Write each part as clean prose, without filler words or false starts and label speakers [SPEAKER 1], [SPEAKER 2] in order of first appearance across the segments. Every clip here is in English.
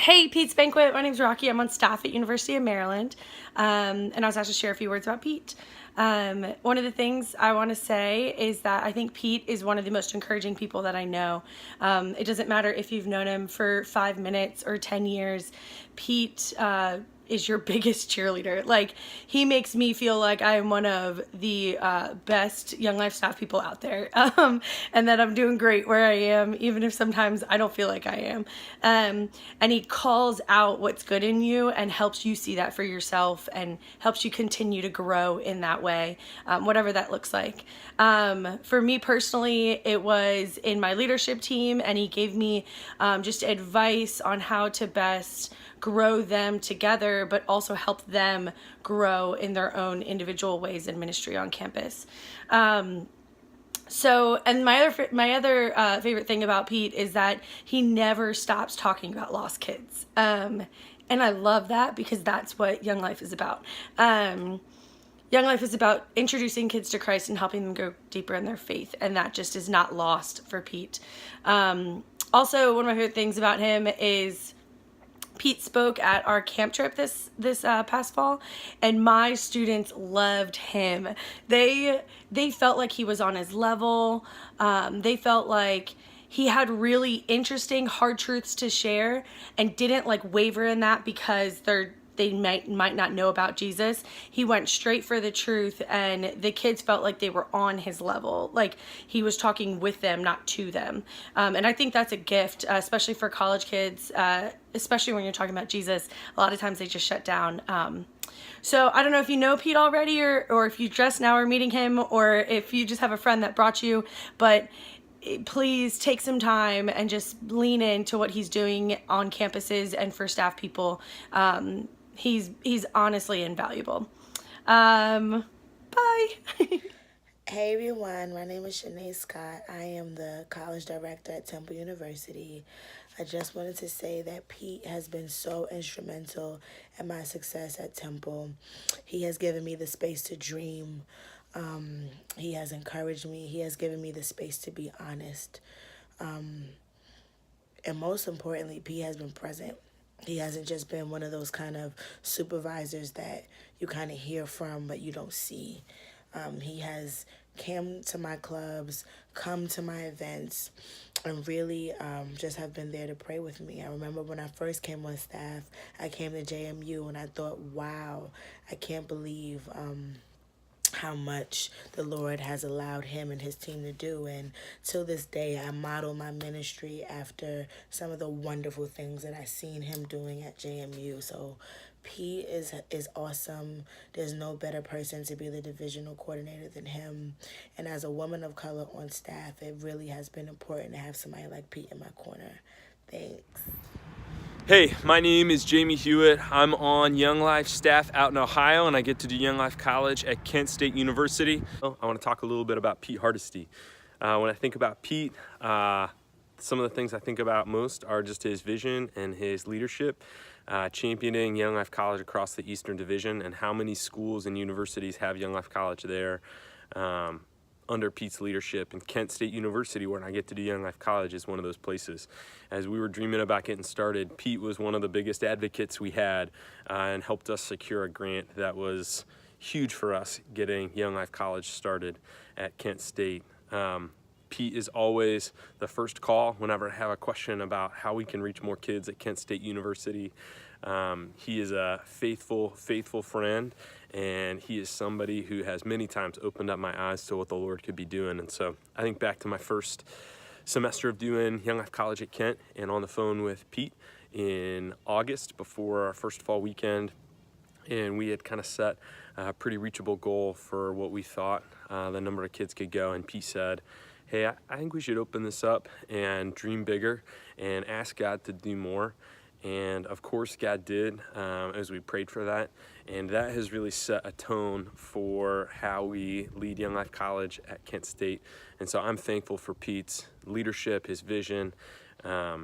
[SPEAKER 1] Hey, Pete's Banquet. My name's Rocky. I'm on staff at University of Maryland, and I was asked to share a few words about Pete. One of the things I want to say is that I think Pete is one of the most encouraging people that I know. It doesn't matter if you've known him for 5 minutes or 10 years. Pete is your biggest cheerleader. Like, he makes me feel like I am one of the best Young Life staff people out there, and that I'm doing great where I am, even if sometimes I don't feel like I am. And he calls out what's good in you and helps you see that for yourself and helps you continue to grow in that way, whatever that looks like. For me personally, it was in my leadership team, and he gave me just advice on how to best grow them together, but also help them grow in their own individual ways in ministry on campus. And my other favorite thing about Pete is that he never stops talking about lost kids. And I love that because that's what Young Life is about. Young Life is about introducing kids to Christ and helping them go deeper in their faith, and that just is not lost for Pete. Also, one of my favorite things about him is Pete spoke at our camp trip this past fall, and my students loved him. They felt like he was on his level. They felt like he had really interesting, hard truths to share, and didn't like waver in that because they might not know about Jesus. He went straight for the truth, and the kids felt like they were on his level, like he was talking with them, not to them. And I think that's a gift, especially for college kids, especially when you're talking about Jesus. A lot of times they just shut down. So I don't know if you know Pete already, or if you just now are meeting him, or if you just have a friend that brought you, but please take some time and just lean into what he's doing on campuses and for staff people. He's honestly invaluable. Bye.
[SPEAKER 2] Hey everyone, my name is Shanae Scott. I am the college director at Temple University. I just wanted to say that Pete has been so instrumental in my success at Temple. He has given me the space to dream. He has encouraged me. He has given me the space to be honest. And most importantly, Pete has been present. He hasn't just been one of those kind of supervisors that you kind of hear from but you don't see. He has come to my clubs, come to my events, and really just have been there to pray with me. I remember when I first came on staff, I came to JMU and I thought, wow, I can't believe how much the Lord has allowed him and his team to do. And till this day, I model my ministry after some of the wonderful things that I've seen him doing at JMU. So Pete is awesome. There's no better person to be the divisional coordinator than him. And as a woman of color on staff, it really has been important to have somebody like Pete in my corner. Thanks.
[SPEAKER 3] Hey, my name is Jamie Hewitt. I'm on Young Life staff out in Ohio, and I get to do Young Life College at Kent State University. I want to talk a little bit about Pete Hardesty. When I think about Pete, some of the things I think about most are just his vision and his leadership, championing Young Life College across the Eastern Division, and how many schools and universities have Young Life College there under Pete's leadership. And Kent State University, where I get to do Young Life College, is one of those places. As we were dreaming about getting started, Pete was one of the biggest advocates we had and helped us secure a grant that was huge for us getting Young Life College started at Kent State. Pete is always the first call whenever I have a question about how we can reach more kids at Kent State University. He is a faithful friend, and he is somebody who has many times opened up my eyes to what the Lord could be doing. And so I think back to my first semester of doing Young Life College at Kent, and on the phone with Pete in August before our first fall weekend, and we had kind of set a pretty reachable goal for what we thought the number of kids could go. And Pete said, hey, I think we should open this up and dream bigger and ask God to do more. And of course God did, as we prayed for that. And that has really set a tone for how we lead Young Life College at Kent State. And so I'm thankful for Pete's leadership, his vision,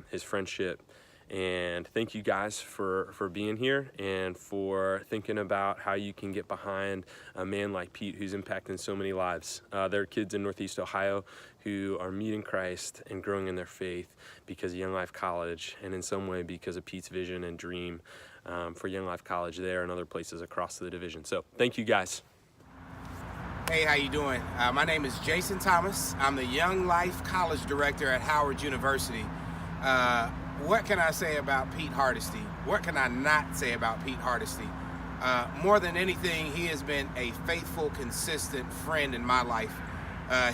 [SPEAKER 3] his friendship. And thank you guys for being here and for thinking about how you can get behind a man like Pete who's impacting so many lives. There are kids in Northeast Ohio who are meeting Christ and growing in their faith because of Young Life College, and in some way because of Pete's vision and dream for Young Life College there and other places across the division. So thank you guys.
[SPEAKER 4] Hey, how you doing? My name is Jason Thomas. I'm the Young Life College Director at Howard University. What can I say about Pete Hardesty? What can I not say about Pete Hardesty? More than anything, he has been a faithful, consistent friend in my life.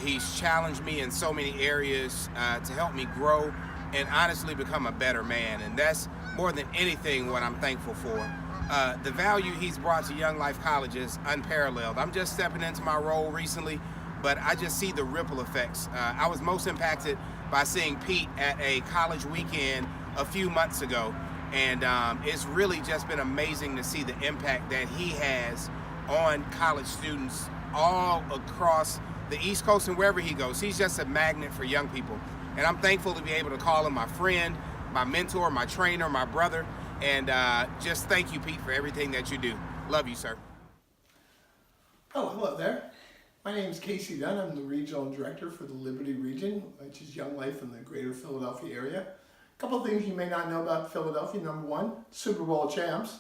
[SPEAKER 4] He's challenged me in so many areas to help me grow and honestly become a better man. And that's more than anything what I'm thankful for. The value he's brought to Young Life College is unparalleled. I'm just stepping into my role recently, but I just see the ripple effects. I was most impacted by seeing Pete at a college weekend a few months ago, and it's really just been amazing to see the impact that he has on college students all across the East Coast and wherever he goes. He's just a magnet for young people, and I'm thankful to be able to call him my friend, my mentor, my trainer, my brother. And just thank you, Pete, for everything that you do. Love you, sir.
[SPEAKER 5] Oh, hello there. My name is Casey Dunn. I'm the Regional Director for the Liberty Region, which is Young Life in the greater Philadelphia area. A couple of things you may not know about Philadelphia. Number one, Super Bowl champs.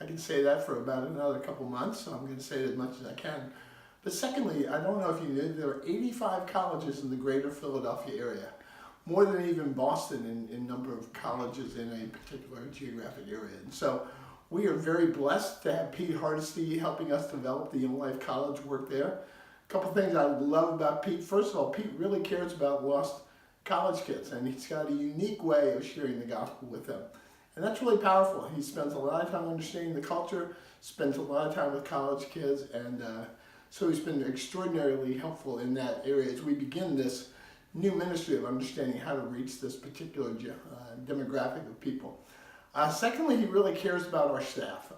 [SPEAKER 5] I can say that for about another couple months, so I'm going to say it as much as I can. But secondly, I don't know if you knew, there are 85 colleges in the greater Philadelphia area. More than even Boston in number of colleges in a particular geographic area. And so we are very blessed to have Pete Hardesty helping us develop the Young Life College work there. A couple things I love about Pete. First of all, Pete really cares about lost college kids, and he's got a unique way of sharing the gospel with them. And that's really powerful. He spends a lot of time understanding the culture, spends a lot of time with college kids, and so he's been extraordinarily helpful in that area as we begin this new ministry of understanding how to reach this particular demographic of people. Secondly, he really cares about our staff.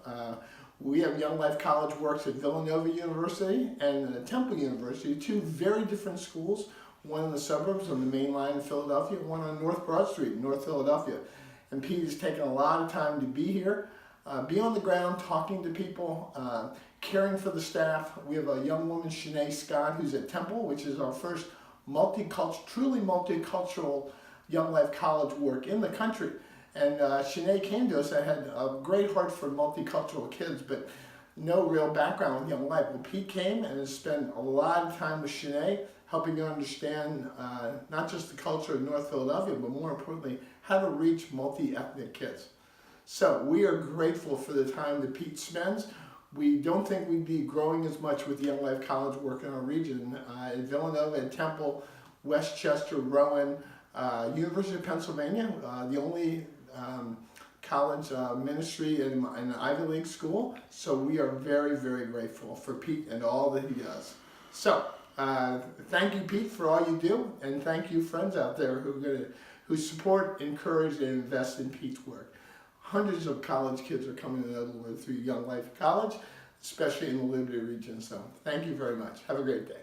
[SPEAKER 5] We have Young Life College works at Villanova University and at Temple University, two very different schools, one in the suburbs on the main line in Philadelphia, one on North Broad Street in North Philadelphia. And Pete has taken a lot of time to be here, be on the ground, talking to people, caring for the staff. We have a young woman, Shanae Scott, who's at Temple, which is our first truly multicultural Young Life College work in the country. And Shanae came to us. I had a great heart for multicultural kids, but no real background with Young Life. Well, Pete came and has spent a lot of time with Shanae, helping her understand not just the culture of North Philadelphia, but more importantly, how to reach multi-ethnic kids. So we are grateful for the time that Pete spends. We don't think we'd be growing as much with Young Life College work in our region. At Villanova, at Temple, Westchester, Rowan, University of Pennsylvania, the only college ministry in an Ivy League school. So we are very, very grateful for Pete and all that he does. So thank you, Pete, for all you do, and thank you, friends out there who support, encourage, and invest in Pete's work. Hundreds of college kids are coming to know the Lord through Young Life College, especially in the Liberty region. So thank you very much. Have a great day.